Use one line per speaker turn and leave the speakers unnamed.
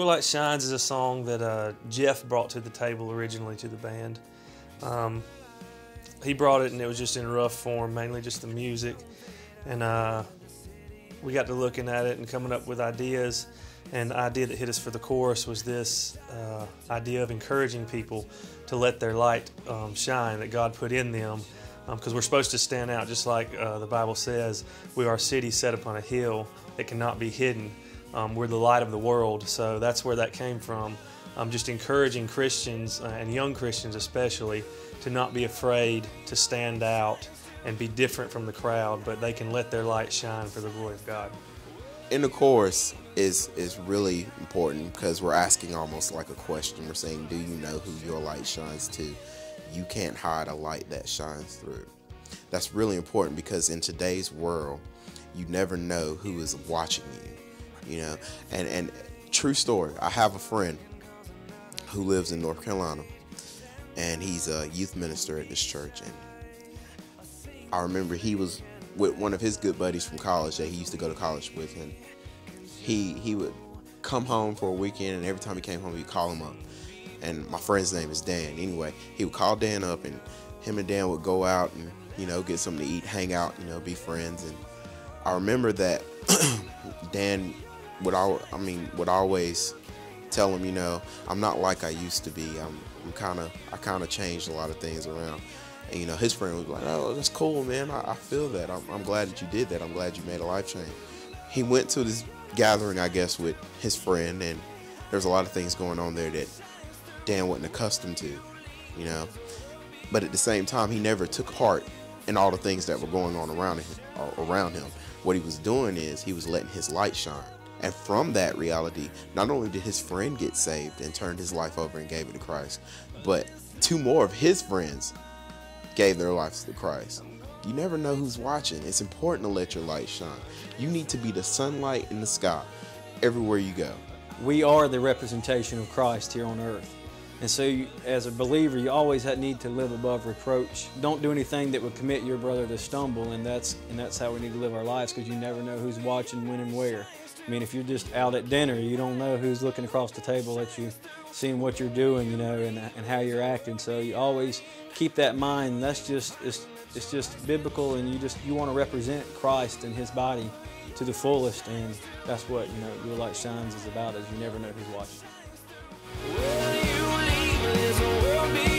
Light Shines is a song that Jeff brought to the table originally to the band. He brought it and it was just in rough form, mainly just the music. And we got to looking at it and coming up with ideas. And the idea that hit us for the chorus was this idea of encouraging people to let their light shine that God put in them. Because we're supposed to stand out, just like the Bible says, we are a city set upon a hill that cannot be hidden. We're the light of the world, so that's where that came from. Just encouraging Christians, and young Christians especially, to not be afraid to stand out and be different from the crowd, but they can let their light shine for the glory of God.
In the chorus is really important because we're asking almost like a question. We're saying, do you know who your light shines to? You can't hide a light that shines through. That's really important because in today's world, you never know who is watching you, you know. And true story, I have a friend who lives in North Carolina, and he's a youth minister at this church. And I remember he was with one of his good buddies from college that he used to go to college with, and he would come home for a weekend, and every time he came home, he'd call him up. And my friend's name is Dan. Anyway, he would call Dan up, and him and Dan would go out and, you know, get something to eat, hang out, you know, be friends. And I remember that Dan would always tell him, you know, I'm not like I used to be. I kind of changed a lot of things around. And, you know, his friend was like, oh, that's cool, man. I feel that. I'm glad that you did that. I'm glad you made a life change. He went to this gathering, I guess, with his friend, and there's a lot of things going on there that Dan wasn't accustomed to, you know. But at the same time, he never took part in all the things that were going on around him. What he was doing is he was letting his light shine. And from that reality, not only did his friend get saved and turned his life over and gave it to Christ, but 2 more of his friends gave their lives to Christ. You never know who's watching. It's important to let your light shine. You need to be the sunlight in the sky everywhere you go.
We are the representation of Christ here on earth. And so you, as a believer, you always need to live above reproach. Don't do anything that would commit your brother to stumble, and that's how we need to live our lives, because you never know who's watching, when, and where. I mean, if you're just out at dinner, you don't know who's looking across the table at you, seeing what you're doing, you know, and how you're acting. So you always keep that in mind. That's just it's just biblical, and you want to represent Christ and His body to the fullest, and that's what, you know, Your Light Shines is about. Is you never know who's watching.
Will you leave this world behind?